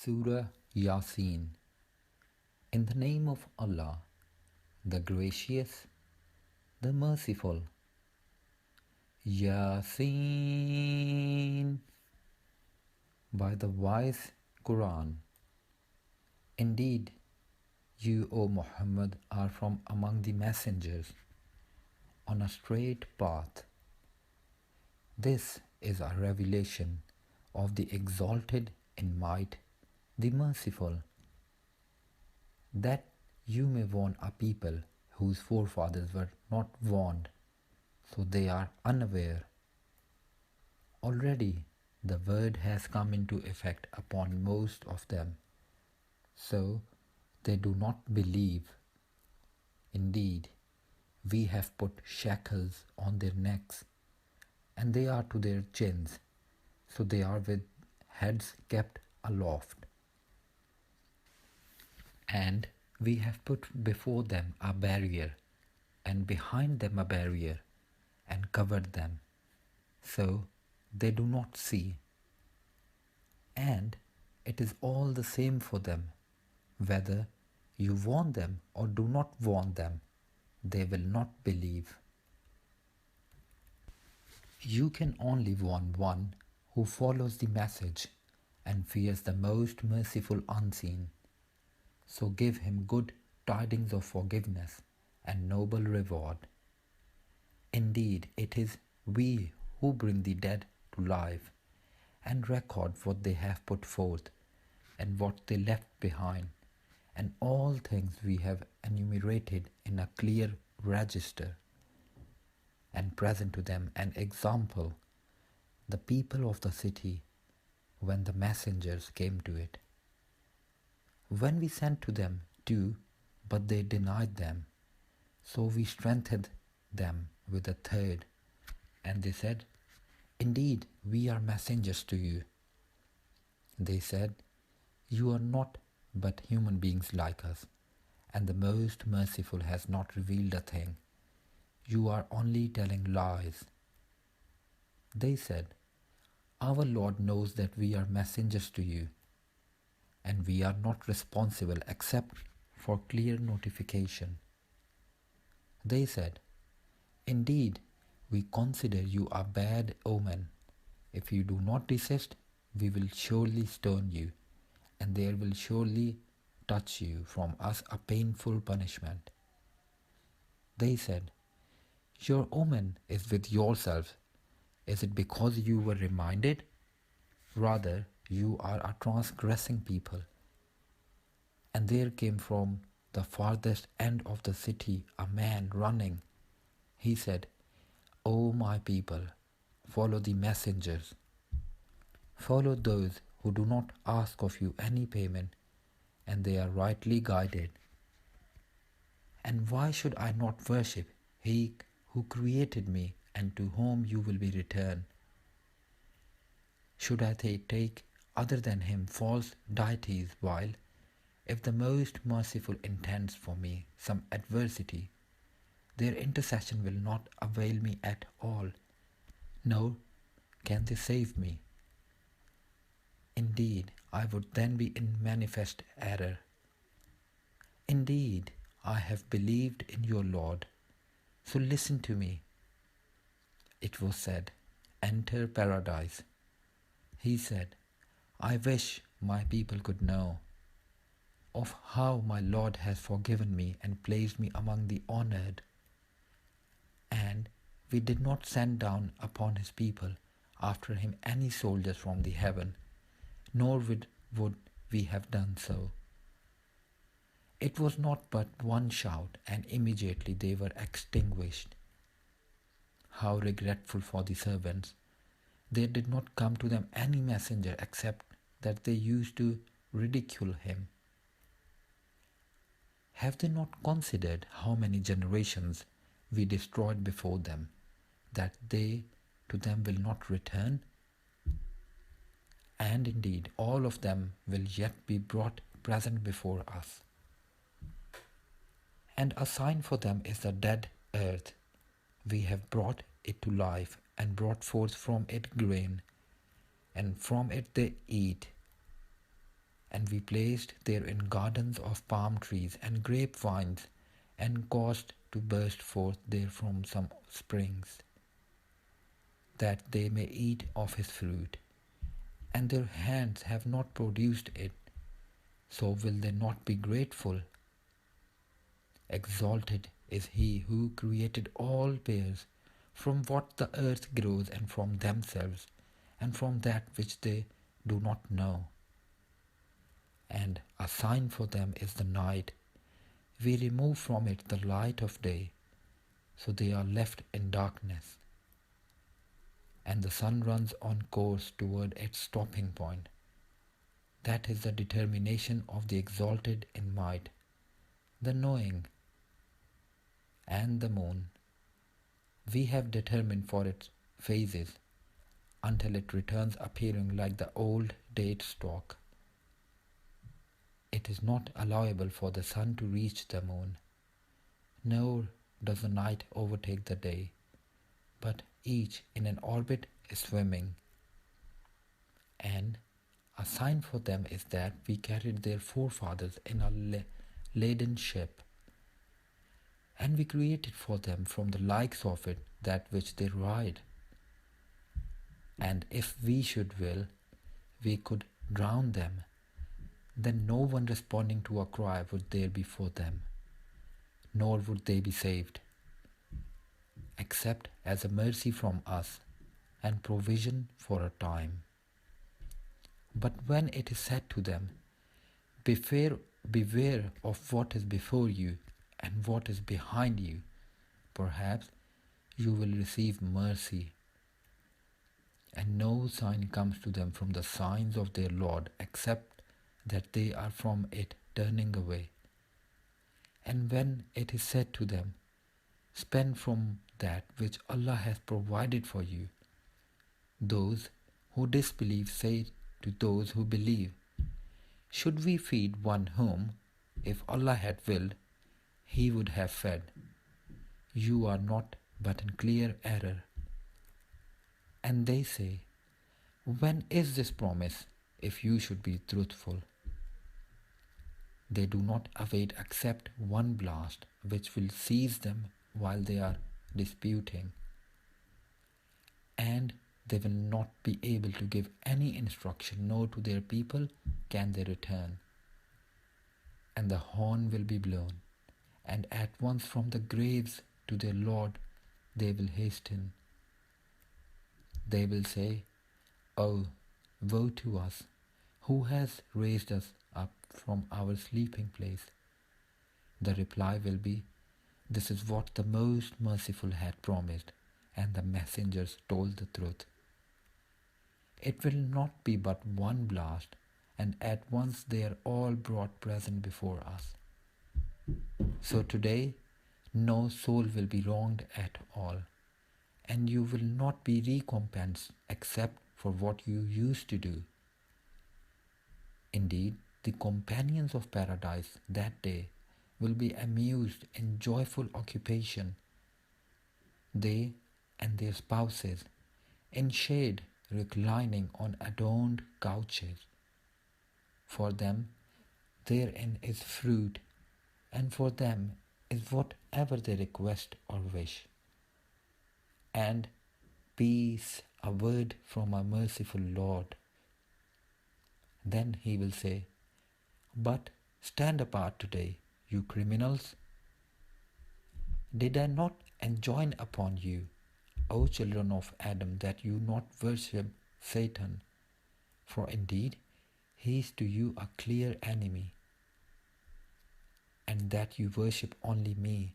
Surah-YaSin. In the name of Allah, the Gracious, the Merciful. Yasin. By the wise Quran. Indeed, you, O Muhammad, are from among the messengers, on a straight path. This is a revelation of the Exalted in might, the Merciful, that you may warn a people whose forefathers were not warned, so they are unaware. Already the word has come into effect upon most of them, so they do not believe. Indeed, we have put shackles on their necks, and they are to their chins, so they are with heads kept aloft. And we have put before them a barrier, and behind them a barrier, and covered them, so they do not see. And it is all the same for them, whether you warn them or do not warn them, they will not believe. You can only warn one who follows the message and fears the most merciful unseen. So give him good tidings of forgiveness and noble reward. Indeed, it is we who bring the dead to life and record what they have put forth and what they left behind, and all things we have enumerated in a clear register, and present to them an example, the people of the city, when the messengers came to it. When we sent to them two, but they denied them, so we strengthened them with a third, and they said, Indeed, we are messengers to you. They said, You are not but human beings like us, and the Most Merciful has not revealed a thing. You are only telling lies. They said, Our Lord knows that we are messengers to you, and we are not responsible except for clear notification. They said, Indeed, we consider you a bad omen. If you do not desist, we will surely stone you, and there will surely touch you from us a painful punishment. They said, Your omen is with yourselves. Is it because you were reminded? Rather, you are a transgressing people. And there came from the farthest end of the city a man running. He said, O my people, follow the messengers. Follow those who do not ask of you any payment, and they are rightly guided. And why should I not worship He who created me and to whom you will be returned? Should I take other than Him false deities while, if the Most Merciful intends for me some adversity, their intercession will not avail me at all, nor can they save me. Indeed, I would then be in manifest error. Indeed, I have believed in your Lord, so listen to me. It was said, Enter paradise. He said, I wish my people could know of how my Lord has forgiven me and placed me among the honored. And we did not send down upon his people after him any soldiers from the heaven, nor would we have done so. It was not but one shout, and immediately they were extinguished. How regretful for the servants! There did not come to them any messenger except that they used to ridicule him. Have they not considered how many generations we destroyed before them, that they to them will not return? And indeed, all of them will yet be brought present before us. And a sign for them is the dead earth. We have brought it to life and brought forth from it grain, and from it they eat. And And we placed therein gardens of palm trees and grapevines, and caused to burst forth therefrom some springs, that they may eat of his fruit. And their hands have not produced it, so will they not be grateful? Exalted is he who created all bears, from what the earth grows, and from themselves, and from that which they do not know. And a sign for them is the night. We remove from it the light of day, so they are left in darkness. And the sun runs on course toward its stopping point. That is the determination of the exalted in might, the knowing. And the moon, we have determined for its phases, until it returns appearing like the old date stalk. It is not allowable for the sun to reach the moon, nor does the night overtake the day, but each in an orbit is swimming. And a sign for them is that we carried their forefathers in a laden ship, and we created for them from the likes of it that which they ride. And if we should will, we could drown them. Then no one responding to a cry would there be for them, nor would they be saved, except as a mercy from us and provision for a time. But when it is said to them, beware of what is before you and what is behind you, perhaps you will receive mercy. And no sign comes to them from the signs of their Lord, except that they are from it turning away. And when it is said to them, spend from that which Allah has provided for you, those who disbelieve say to those who believe, should we feed one whom, if Allah had willed, he would have fed? You are not but in clear error. And they say, when is this promise, if you should be truthful? They do not await except one blast, which will seize them while they are disputing. And they will not be able to give any instruction, nor to their people can they return. And the horn will be blown, and at once from the graves to their Lord they will hasten. They will say, Oh, woe to us! Who has raised us up from our sleeping place? The reply will be, this is what the Most Merciful had promised, and the messengers told the truth. It will not be but one blast, and at once they are all brought present before us. So today no soul will be wronged at all, and you will not be recompensed except for what you used to do. Indeed, the companions of paradise that day will be amused in joyful occupation, they and their spouses, in shade reclining on adorned couches. For them therein is fruit, and for them is whatever they request or wish. And peace, a word from our merciful Lord. Then he will say, but stand apart today, you criminals. Did I not enjoin upon you, O children of Adam, that you not worship Satan? For indeed he is to you a clear enemy, and that you worship only me.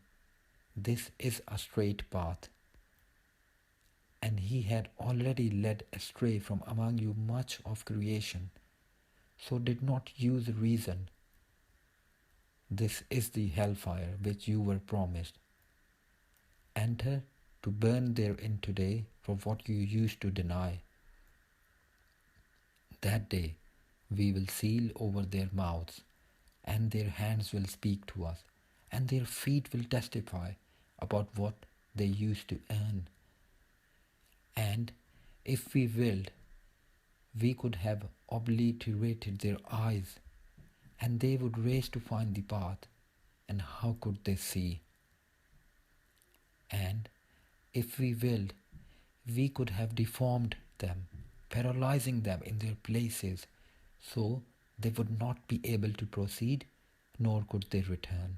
This is a straight path. And he had already led astray from among you much of creation, so did not use reason. This is the hellfire which you were promised. Enter to burn therein today for what you used to deny. That day we will seal over their mouths, and their hands will speak to us, and their feet will testify about what they used to earn. And if we willed, we could have obliterated their eyes and they would race to find the path, and how could they see? And if we willed, we could have deformed them, paralyzing them in their places, so they would not be able to proceed, nor could they return.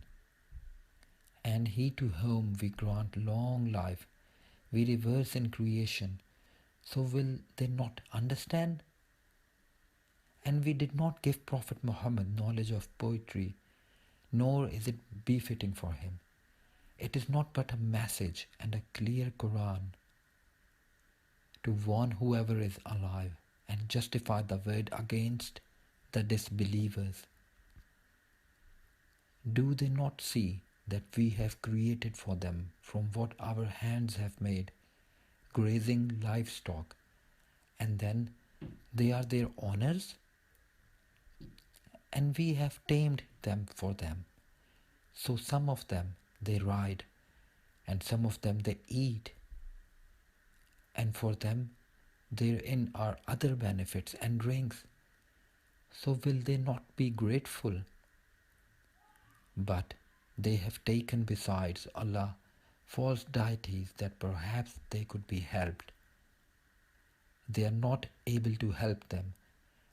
And he to whom we grant long life, we reverse in creation, so will they not understand? And we did not give Prophet Muhammad knowledge of poetry, nor is it befitting for him. It is not but a message and a clear Quran to warn whoever is alive and justify the word against the disbelievers. Do they not see that we have created for them from what our hands have made, grazing livestock, and then they are their owners? And we have tamed them for them. So some of them they ride, and some of them they eat, and for them therein are other benefits and drinks. So will they not be grateful? But they have taken besides Allah false deities that perhaps they could be helped. They are not able to help them,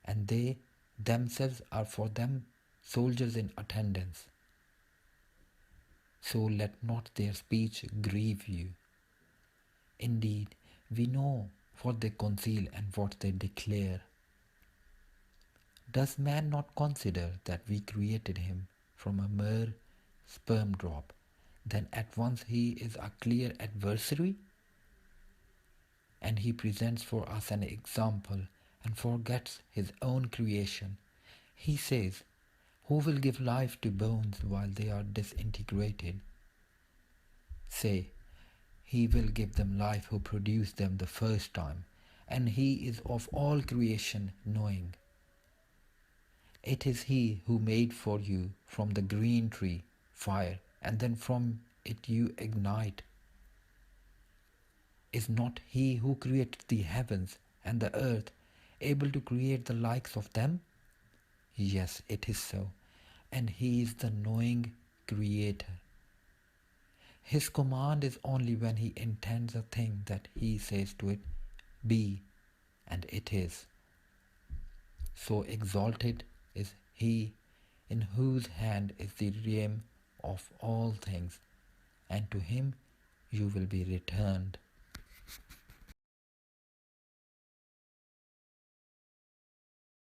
and they themselves are for them soldiers in attendance. So let not their speech grieve you. Indeed, we know what they conceal and what they declare. Does man not consider that we created him from a mere sperm drop, then at once he is a clear adversary? And he presents for us an example and forgets his own creation. He says, who will give life to bones while they are disintegrated? Say, he will give them life who produced them the first time, and he is of all creation knowing. It is he who made for you from the green tree fire, and then from it you ignite. Is not he who created the heavens and the earth able to create the likes of them? Yes, it is so, and he is the knowing creator. His command is only when he intends a thing that he says to it, be, and it is. So exalted is he in whose hand is the realm of all things, and to him you will be returned.